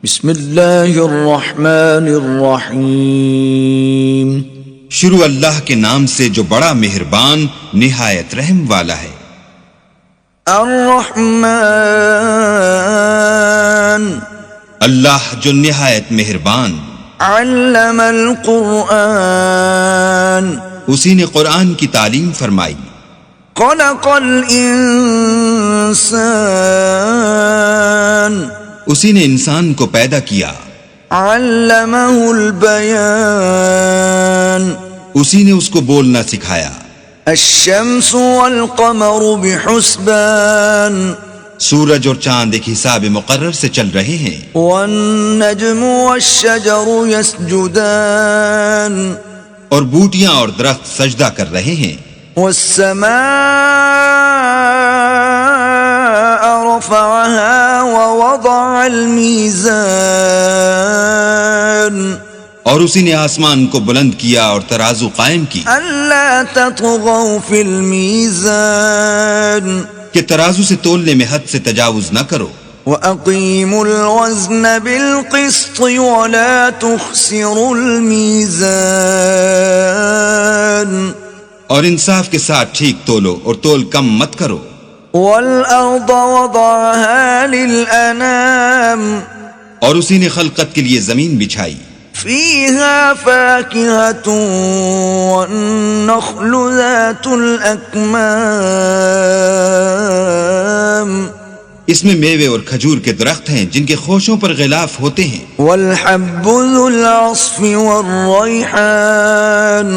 بسم اللہ الرحمن الرحیم. شروع اللہ کے نام سے جو بڑا مہربان نہایت رحم والا ہے. الرحمن اللہ جو نہایت مہربان. علم القرآن اسی نے قرآن کی تعلیم فرمائی. خلق الانسان اسی نے انسان کو پیدا کیا. علمہ البیان اسی نے اس کو بولنا سکھایا. الشمس والقمر بحسبان سورج اور چاند ایک حساب مقرر سے چل رہے ہیں. والنجم والشجر يسجدان اور بوٹیاں اور درخت سجدہ کر رہے ہیں. والسماء رفعها ووضع الميزان اور اسی نے آسمان کو بلند کیا اور ترازو قائم کی ألا تطغوا في الميزان کہ ترازو سے تولنے میں حد سے تجاوز نہ کرو. وَأَقِيمُوا الْوَزْنَ بِالْقِسْطِ وَلَا تُخْسِرُوا الْمِيزَانَ اور انصاف کے ساتھ ٹھیک تولو اور تول کم مت کرو. وَالْأَرْضَ وَضَعَهَا لِلْأَنَامِ اور اسی نے خلقت کے لیے زمین بچھائی. فِيهَا فَاكِهَةٌ وَالنَّخْلُ ذَاتُ الْأَكْمَامِ اس میں میوے اور کھجور کے درخت ہیں جن کے خوشوں پر غلاف ہوتے ہیں. وَالْحَبُّ ذُو الْعَصْفِ وَالرَّيْحَانِ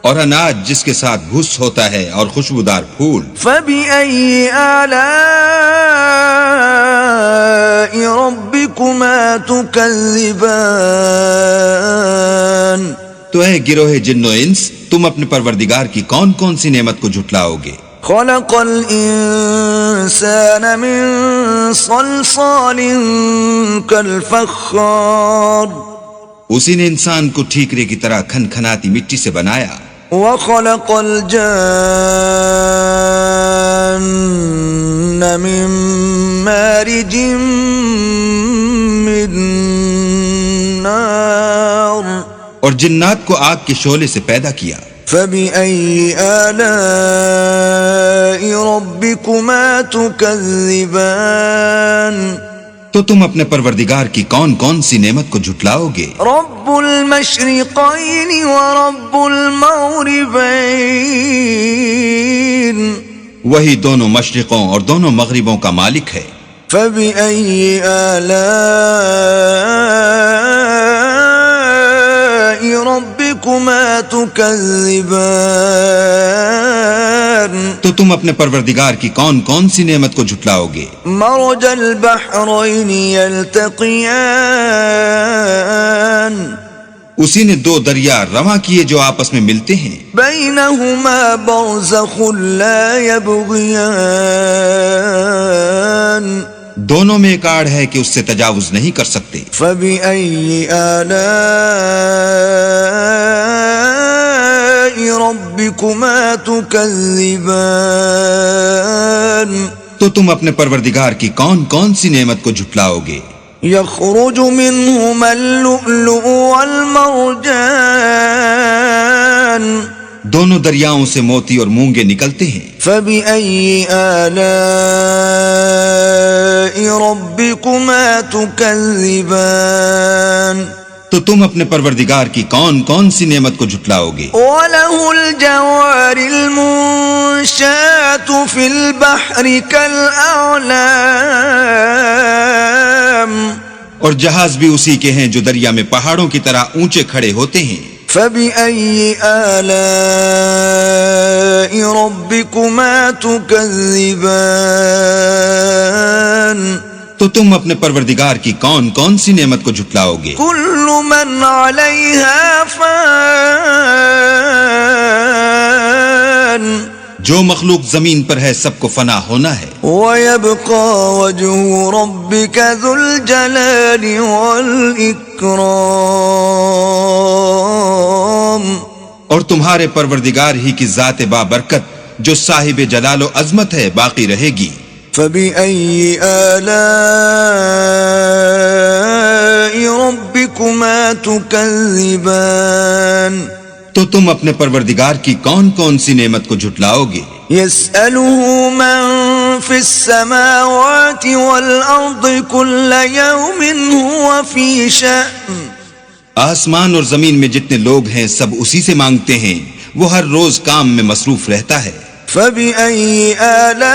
اور اناج جس کے ساتھ بھس ہوتا ہے اور خوشبودار پھول. فَبِأَيِّ آلَاءِ رَبِّكُمَا تُكَذِّبَانِ تو اے گروہ جن و انس، تم اپنے پروردگار کی کون کون سی نعمت کو جھٹلاؤ گے. خَلَقَ الْإِنسَانَ مِنْ صَلْصَالٍ كَالْفَخَّارِ اسی نے انسان کو ٹھیکرے کی طرح کھن کھناتی مٹی سے بنایا. وَخَلَقَ الْجَانَّ مِن مَارِجٍ مِّن نَّارٍ اور جنات کو آگ کے شعلے سے پیدا کیا. فَبِأَيِّ آلَاءِ رَبِّكُمَا تُكَذِّبَانِ تو تم اپنے پروردگار کی کون کون سی نعمت کو جھٹلاؤ گے. رب المشرقین ورب المغربین وہی دونوں مشرقوں اور دونوں مغربوں کا مالک ہے. فبأي آلاء ربكما تكذبان تو تم اپنے پروردگار کی کون کون سی نعمت کو جھٹلاؤ گے. مرج البحرین یلتقیان اسی نے دو دریا رواں کیے جو آپس میں ملتے ہیں. بینہما برزخ لا یبغیان دونوں میں ایک آڑ ہے کہ اس سے تجاوز نہیں کر سکتے. فبأي آلاء ربكما تكذبان تو تم اپنے پروردگار کی کون کون سی نعمت کو جھٹلاؤ گے. يخرج منهما اللؤلؤ والمرجان دونوں دریاؤں سے موتی اور مونگے نکلتے ہیں. فبأي آلاء ربكما تكذبان تو تم اپنے پروردگار کی کون کون سی نعمت کو جھٹلاؤ گے. وله الجوار المنشآت في البحر كالأعلام اور جہاز بھی اسی کے ہیں جو دریا میں پہاڑوں کی طرح اونچے کھڑے ہوتے ہیں. فبأي آلاء ربكما تكذبان تو تم اپنے پروردگار کی کون کون سی نعمت کو جھٹلاؤ گے. كل من عليها فان جو مخلوق زمین پر ہے سب کو فنا ہونا ہے. ويبقى وجه ربك ذو الجلال والإكرام اور تمہارے پروردگار ہی کی ذات بابرکت جو صاحب جلال و عظمت ہے باقی رہے گی. فبأي آلاء تكذبان تو تم اپنے پروردگار کی کون کون سی نعمت کو جھٹلاؤ گے؟ يسأله من في السماوات والأرض كل يوم هو في شأن آسمان اور زمین میں جتنے لوگ ہیں سب اسی سے مانگتے ہیں، وہ ہر روز کام میں مصروف رہتا ہے۔ فبأي آلاء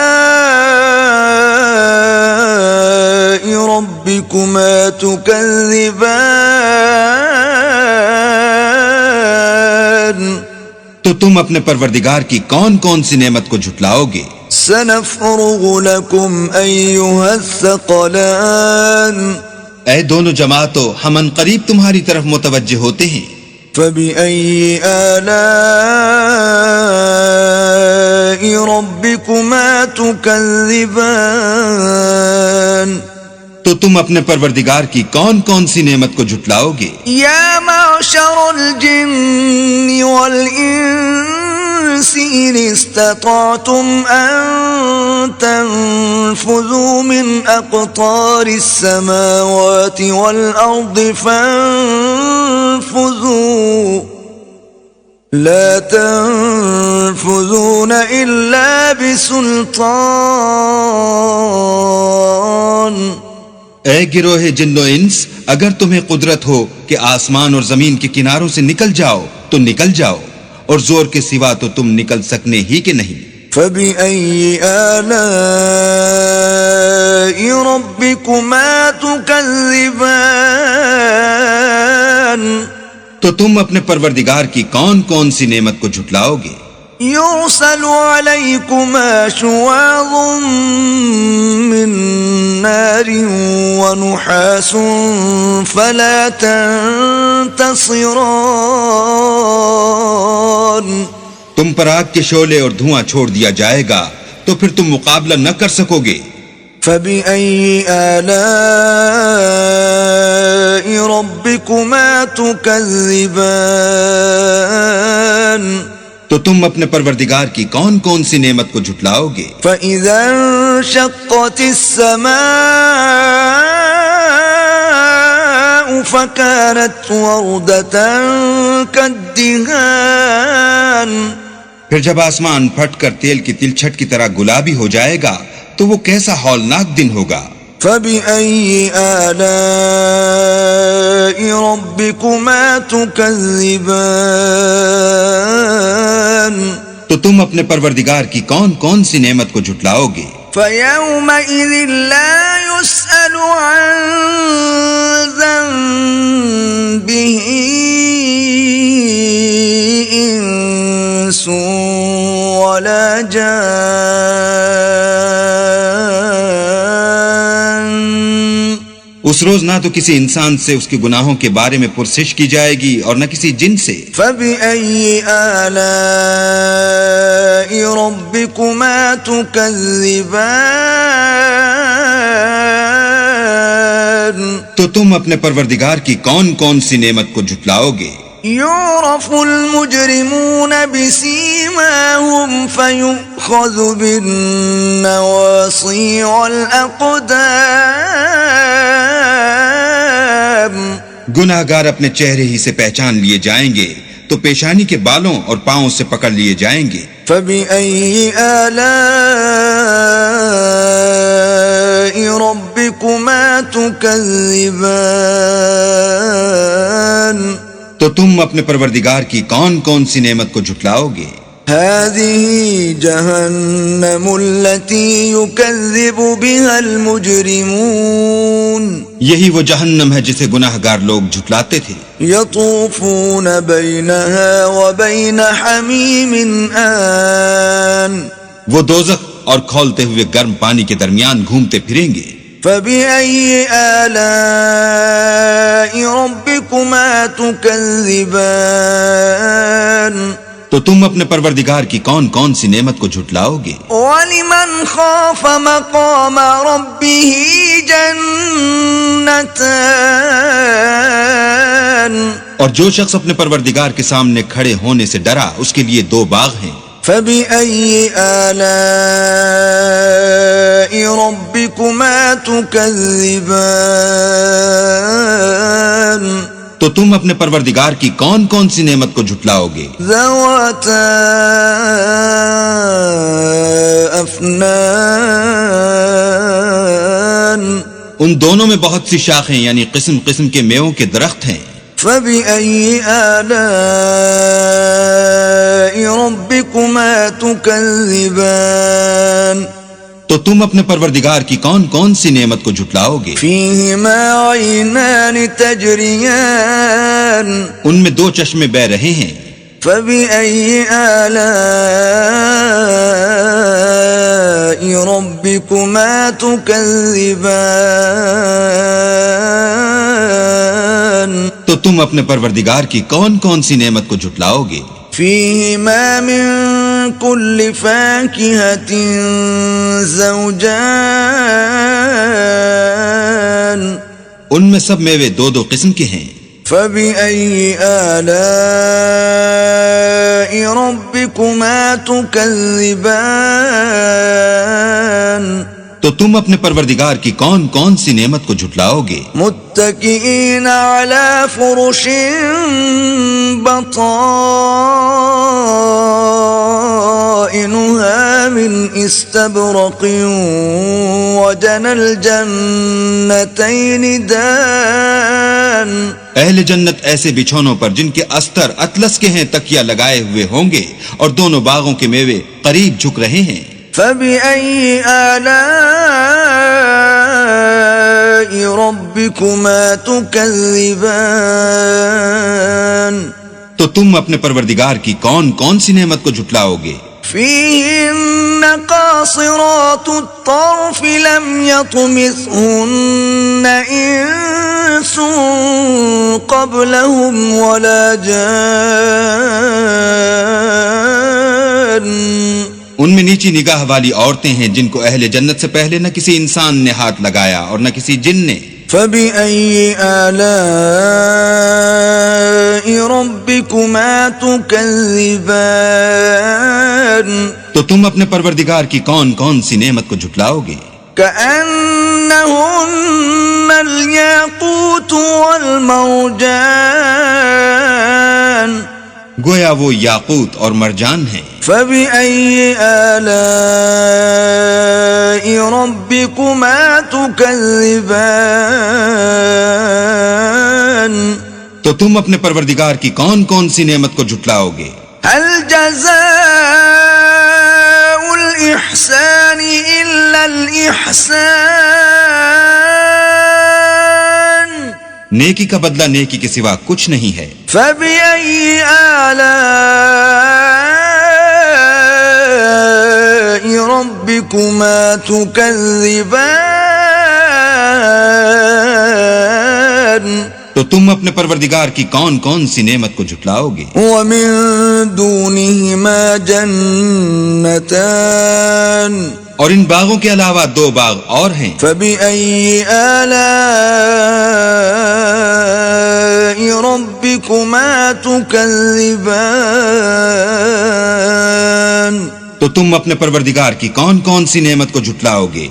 ربكما تكذبان تو تم اپنے پروردگار کی کون کون سی نعمت کو جھٹلاؤ گے؟ سنفرغ لكم أيها الثقلان اے دونوں جماعتوں، ہم ان قریب تمہاری طرف متوجہ ہوتے ہیں۔ فبأي آلاء ربكما تكذبان تو تم اپنے پروردگار کی کون کون سی نعمت کو جھٹلاؤ گے؟ يا معشر الجن والإنس إن استطعتم أن تنفذوا من أقطار السماوات والأرض فانفذوا لا تنفذون إلا بسلطان اے گروہ جن و انس، اگر تمہیں قدرت ہو کہ آسمان اور زمین کے کناروں سے نکل جاؤ تو نکل جاؤ، اور زور کے سوا تو تم نکل سکنے ہی کہ نہیں۔ فبأي آلاء ربكما تكذبان تو تم اپنے پروردگار کی کون کون سی نعمت کو جھٹلاؤ گے؟ يرسل عليكما شواظ من نار ونحاس فلا تنتصران تم پر آگ کے شعلے اور دھواں چھوڑ دیا جائے گا تو پھر تم مقابلہ نہ کر سکو گے۔ فبأي آلاء ربكما تكذبان تو تم اپنے پروردگار کی کون کون سی نعمت کو جھٹلاؤ گے؟ فإذا انشقت السماء فكانت وردة كالدهان پھر جب آسمان پھٹ کر تیل کی تلچھٹ کی طرح گلابی ہو جائے گا تو وہ کیسا ہولناک دن ہوگا۔ فبأي آلاء ربكما تكذبان تو تم اپنے پروردگار کی کون کون سی نعمت کو جھٹلاؤ گے؟ فيومئذ لا يسأل عن ذنبه إنس ولا جان اس روز نہ تو کسی انسان سے اس کے گناہوں کے بارے میں پرسش کی جائے گی اور نہ کسی جن سے۔ فبأي آلاء ربكما تكذبان تو تم اپنے پروردگار کی کون کون سی نعمت کو جھٹلاؤ گے؟ يعرف المجرمون بسيماهم فيؤخذ بالنواصي والأقدام گناہ گار اپنے چہرے ہی سے پہچان لیے جائیں گے تو پیشانی کے بالوں اور پاؤں سے پکڑ لیے جائیں گے۔ فبأي آلاء ربكما تكذبان تو تم اپنے پروردگار کی کون کون سی نعمت کو جھٹلاؤ گے؟ هذه جهنم التي يكذب بها المجرمون یہی وہ جہنم ہے جسے گناہ گار لوگ جھٹلاتے تھے۔ يطوفون بينها وبين حميم آن وہ دوزخ اور کھولتے ہوئے گرم پانی کے درمیان گھومتے پھریں گے۔ فبأي آلاء ربكما تكذبان تو تم اپنے پروردگار کی کون کون سی نعمت کو جھٹلاؤ گے؟ ولمن خاف مقام ربه جنتان اور جو شخص اپنے پروردگار کے سامنے کھڑے ہونے سے ڈرا اس کے لیے دو باغ ہیں۔ فبأي آلاء ربكما تكذبان تو تم اپنے پروردگار کی کون کون سی نعمت کو جھٹلاؤ گے؟ ذواتا افنان، ان دونوں میں بہت سی شاخیں یعنی قسم قسم کے میووں کے درخت ہیں۔ فبأي آلاء ربكما تكذبان، تو تم اپنے پروردگار کی کون کون سی نعمت کو جھٹلاؤ گے؟ فيهما عينان تجريان، ان میں دو چشمے بہ رہے ہیں۔ فبأي آلاء ربكما تكذبان، تو تم اپنے پروردگار کی کون کون سی نعمت کو جھٹلاؤ گے؟ فيهما من كل فاكهة زوجان، ان میں سب میوے دو دو قسم کے ہیں۔ فبأي آلاء ربكما تكذبان، تو تم اپنے پروردگار کی کون کون سی نعمت کو جھٹلاؤ گے؟ متكئين على فرش بطائنها من استبرق وجنى الجنتين دان، اہل جنت ایسے بچھونوں پر جن کے استر اطلس کے ہیں تکیہ لگائے ہوئے ہوں گے، اور دونوں باغوں کے میوے قریب جھک رہے ہیں۔ فبأي آلاء ربكما تكذبان، تو تم اپنے پروردگار کی کون کون سی نعمت کو جھٹلاؤ گے؟ فيهن قاصرات الطرف لم يطمثهن إنس قبلهم ولا جان، ان میں نیچی نگاہ والی عورتیں ہیں جن کو اہل جنت سے پہلے نہ کسی انسان نے ہاتھ لگایا اور نہ کسی جن نے۔ فبأي آلاء ربكما تكذبان، تو تم اپنے پروردگار کی کون کون سی نعمت کو جھٹلاؤ گے؟ كأنهن الياقوت والمرجان، گویا وہ یاقوت اور مرجان ہیں۔ فبأي آلاء ربكما تكذبان، تو تم اپنے پروردگار کی کون کون سی نعمت کو جھٹلاؤ گے؟ هل جزاء الإحسان إلا الإحسان، نیکی کا بدلہ نیکی کے سوا کچھ نہیں ہے۔ فبأي آلاء ربكما تكذبان، تو تم اپنے پروردگار کی کون کون سی نعمت کو جھٹلاؤ گے؟ ومن دونهما جنتان، اور ان باغوں کے علاوہ دو باغ اور ہیں۔ فبأي آلاء ربكما تكذبان، تو تم اپنے پروردگار کی کون کون سی نعمت کو جھٹلاؤ گے؟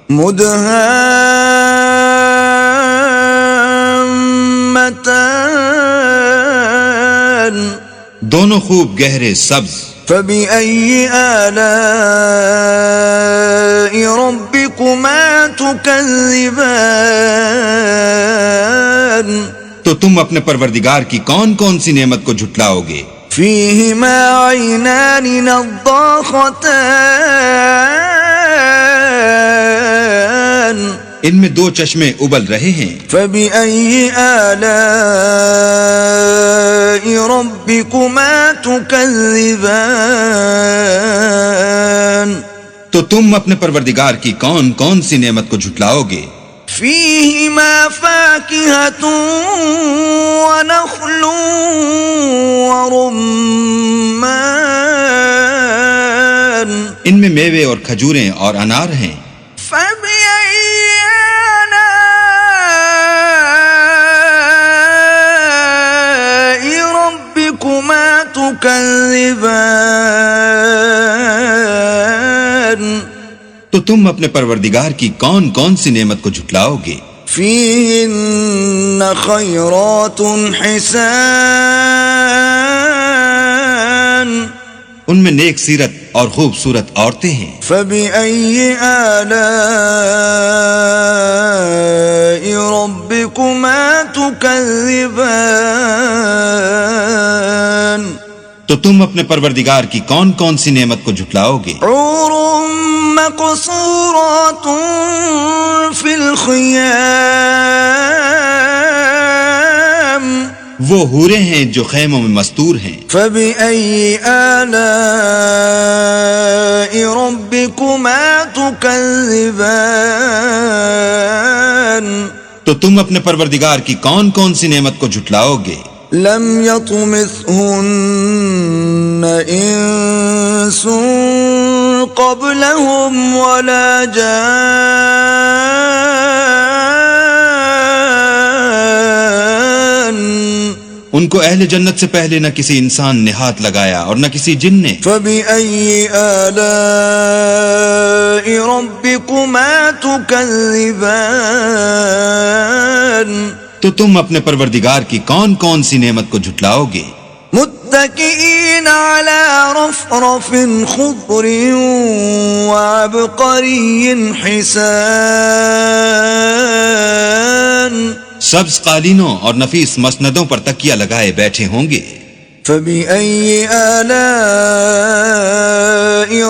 مدهامتان، دونوں خوب گہرے سبز۔ فبأي آلاء ربكما تكذبان، تو تم اپنے پروردگار کی کون کون سی نعمت کو جھٹلاؤ گے؟ فيهما عينان نضاختان، ان میں دو چشمے ابل رہے ہیں۔ فبأي آلاء ربكما تكذبان، تو تم اپنے پروردگار کی کون کون سی نعمت کو جھٹلاؤ گے؟ فيهما فاكهة ونخل ورمان، ان میں میوے اور کھجوریں اور انار ہیں۔ فبأي آلاء ربكما تكذبان، تو تم اپنے پروردگار کی کون کون سی نعمت کو جھٹلاؤ گے؟ فيهن خيرات حسان ان میں نیک سیرت اور خوبصورت عورتیں ہیں. فبأي آلاء ربكما تكذبان تو تم اپنے پروردگار کی کون کون سی نعمت کو جھٹلاؤ گے؟ حور مقصورات في الخيام وہ حوریں ہیں جو خیموں میں مستور ہیں. فبأي آلاء ربكما تكذبان تو تم اپنے پروردگار کی کون کون سی نعمت کو جھٹلاؤ گے؟ لم يطمثهن انس قبلهم ولا جان ان کو اہل جنت سے پہلے نہ کسی انسان نے ہاتھ لگایا اور نہ کسی جن نے. فبأي آلاء ربكما تكذبان تو تم اپنے پروردگار کی کون کون سی نعمت کو جھٹلاؤ گے؟ متكئين على رفرف خضر وعبقري حسان سبز قالینوں اور نفیس مسندوں پر تکیہ لگائے بیٹھے ہوں گے. فبأي آلاء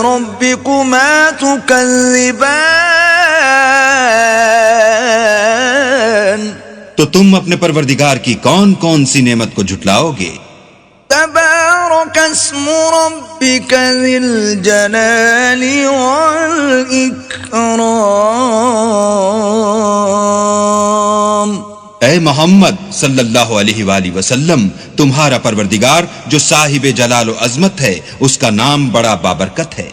ربكما تكذبان تو تم اپنے پروردگار کی کون کون سی نعمت کو جھٹلاؤ گے؟ تبارك اسم ربك ذي الجلال والإكرام اے محمد صلی اللہ علیہ وآلہ وسلم، تمہارا پروردگار جو صاحب جلال و عظمت ہے، اس کا نام بڑا بابرکت ہے.